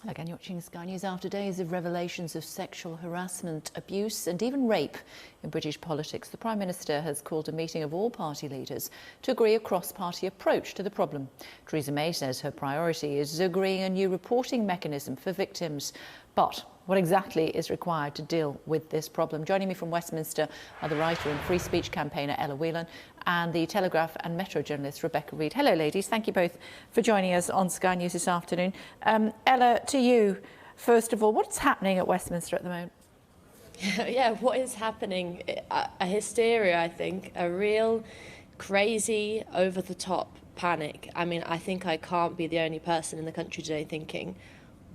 Again, you're watching Sky News after days of revelations of sexual harassment, abuse and even rape in British politics. The Prime Minister has called a meeting of all party leaders to agree a cross-party approach to the problem. Theresa May says her priority is agreeing a new reporting mechanism for victims. But what exactly is required to deal with this problem? Joining me from Westminster are the writer and free speech campaigner Ella Whelan and the Telegraph and Metro journalist Rebecca Reid. Hello, ladies. Thank you both for joining us on Sky News this afternoon. Ella, to you, first of all, what's happening at Westminster at the moment? Yeah, what is happening? A hysteria, I think, a real crazy, over-the-top panic. I mean, I think I can't be the only person in the country today thinking,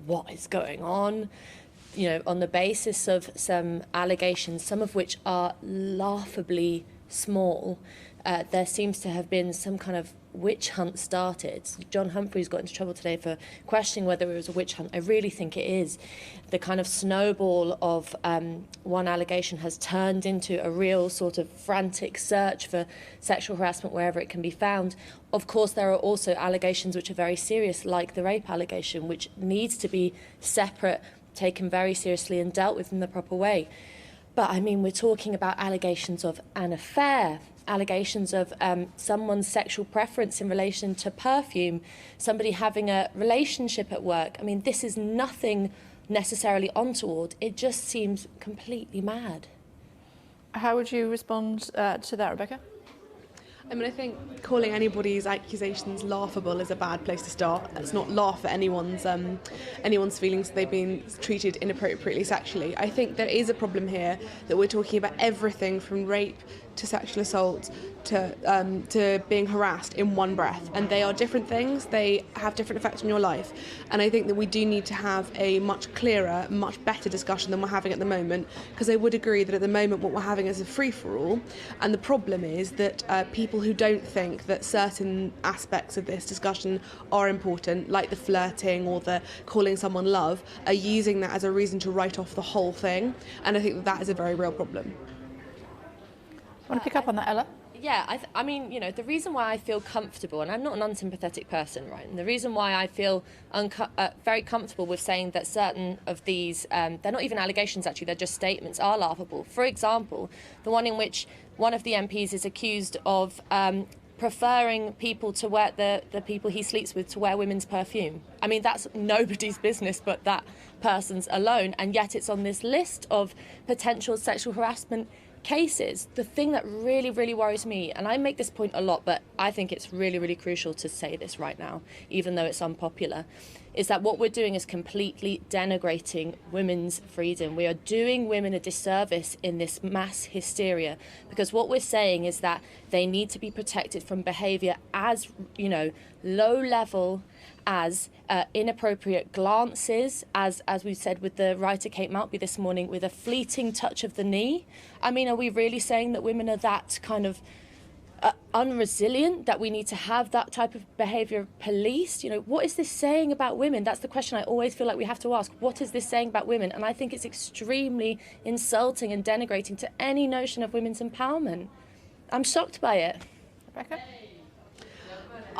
what is going on? You know, on the basis of some allegations, some of which are laughably small, there seems to have been some kind of witch hunt started. John Humphrys got into trouble today for questioning whether it was a witch hunt. I really think it is. The kind of snowball of one allegation has turned into a real sort of frantic search for sexual harassment wherever it can be found. Of course, there are also allegations which are very serious, like the rape allegation, which needs to be separate, taken very seriously and dealt with in the proper way. But I mean, we're talking about allegations of an affair, allegations of someone's sexual preference in relation to perfume, somebody having a relationship at work. I mean, this is nothing necessarily untoward. It just seems completely mad. How would you respond to that, Rebecca? I mean, I think calling anybody's accusations laughable is a bad place to start. Let's not laugh at anyone's feelings that they've been treated inappropriately sexually. I think there is a problem here that we're talking about everything from rape to sexual assault to being harassed in one breath, and they are different things. They have different effects on your life, and I think that we do need to have a much clearer, much better discussion than we're having at the moment, because I would agree that at the moment what we're having is a free-for-all, and the problem is that people who don't think that certain aspects of this discussion are important, like the flirting or the calling someone love, are using that as a reason to write off the whole thing, and I think that that is a very real problem. Want to pick up on that, Ella? Yeah, I mean, you know, the reason why I feel comfortable, and I'm not an unsympathetic person, right? And the reason why I feel very comfortable with saying that certain of these, they're not even allegations actually, they're just statements, are laughable. For example, the one in which one of the MPs is accused of preferring people to wear, the people he sleeps with, to wear women's perfume. I mean, that's nobody's business but that person's alone, and yet it's on this list of potential sexual harassment cases. The thing that really, really worries me, and I make this point a lot, but I think it's really, really crucial to say this right now, even though it's unpopular, is that what we're doing is completely denigrating women's freedom. We are doing women a disservice in this mass hysteria, because what we're saying is that they need to be protected from behaviour as, you know, low level as inappropriate glances, as we said with the writer Kate Maltby this morning, with a fleeting touch of the knee. I mean, are we really saying that women are that kind of unresilient, that we need to have that type of behaviour policed? You know, what is this saying about women? That's the question I always feel like we have to ask. What is this saying about women? And I think it's extremely insulting and denigrating to any notion of women's empowerment. I'm shocked by it. Rebecca?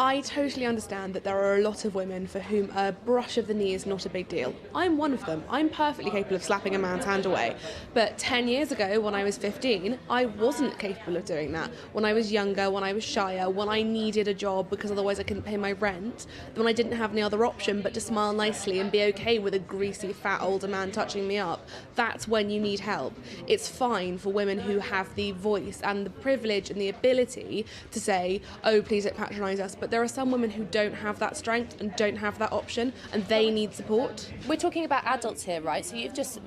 I totally understand that there are a lot of women for whom a brush of the knee is not a big deal. I'm one of them. I'm perfectly capable of slapping a man's hand away. But 10 years ago, when I was 15, I wasn't capable of doing that. When I was younger, when I was shyer, when I needed a job because otherwise I couldn't pay my rent, when I didn't have any other option but to smile nicely and be okay with a greasy, fat, older man touching me up, that's when you need help. It's fine for women who have the voice and the privilege and the ability to say, oh, please don't patronise us, but there are some women who don't have that strength and don't have that option, and they need support. We're talking about adults here, right? So you've just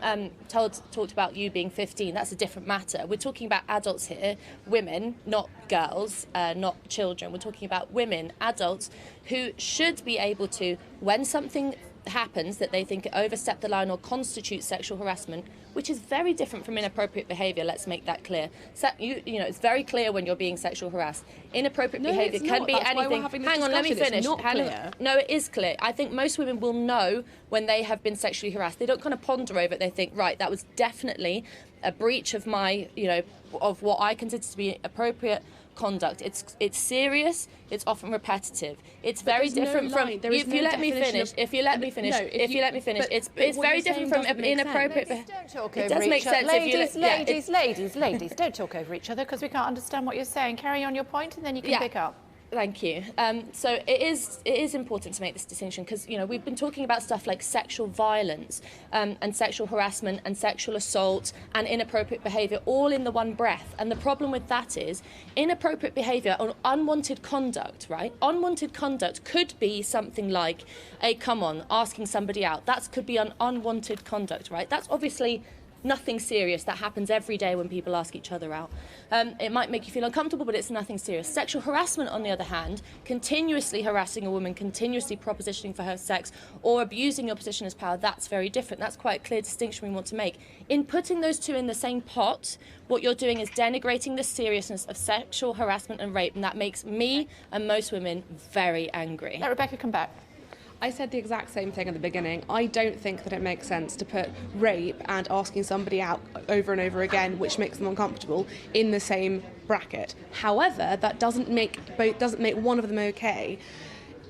talked about you being 15. That's a different matter. We're talking about adults here, women, not girls, not children. We're talking about women, adults, who should be able to, when something happens that they think overstep the line or constitutes sexual harassment, which is very different from inappropriate behaviour, let's make that clear. You know, it's very clear when you're being sexual harassed. Inappropriate behaviour can be anything. Hang on, let me finish. No, it is clear. I think most women will know when they have been sexually harassed. They don't kind of ponder over it. They think, right, that was definitely a breach of my, you know, of what I consider to be appropriate conduct. It's serious. It's often repetitive. It's very different from. If you let me finish, it's very different from inappropriate. It does make sense. Ladies, don't talk over each other because we can't understand what you're saying. Carry on your point, and then you can pick up. Thank you. So it is important to make this distinction because, you know, we've been talking about stuff like sexual violence and sexual harassment and sexual assault and inappropriate behaviour all in the one breath. And the problem with that is inappropriate behaviour or unwanted conduct, right? Unwanted conduct could be something like a come on, asking somebody out. That could be an unwanted conduct, right? That's obviously nothing serious. That happens every day when people ask each other out. It might make you feel uncomfortable, but it's nothing serious. Sexual harassment, on the other hand, continuously harassing a woman, continuously propositioning for her sex, or abusing your position as power, that's very different. That's quite a clear distinction we want to make. In putting those two in the same pot, what you're doing is denigrating the seriousness of sexual harassment and rape, and that makes me and most women very angry. Let Rebecca come back. I said the exact same thing at the beginning. I don't think that it makes sense to put rape and asking somebody out over and over again, which makes them uncomfortable, in the same bracket. However, that doesn't make one of them okay.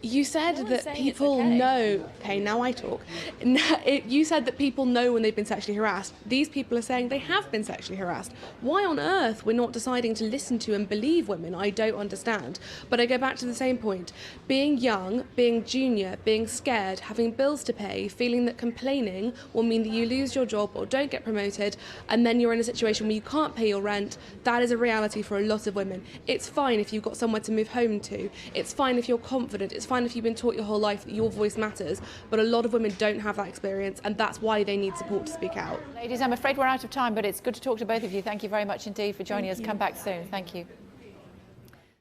You said that people know... Okay, now I talk. You said that people know when they've been sexually harassed. These people are saying they have been sexually harassed. Why on earth we're not deciding to listen to and believe women, I don't understand. But I go back to the same point. Being young, being junior, being scared, having bills to pay, feeling that complaining will mean that you lose your job or don't get promoted, and then you're in a situation where you can't pay your rent, that is a reality for a lot of women. It's fine if you've got somewhere to move home to. It's fine if you're confident. It's fine if you've been taught your whole life that your voice matters, but a lot of women don't have that experience, and that's why they need support to speak out. Ladies, I'm afraid we're out of time, but it's good to talk to both of you. Thank you very much indeed for joining us. Come back soon. Thank you.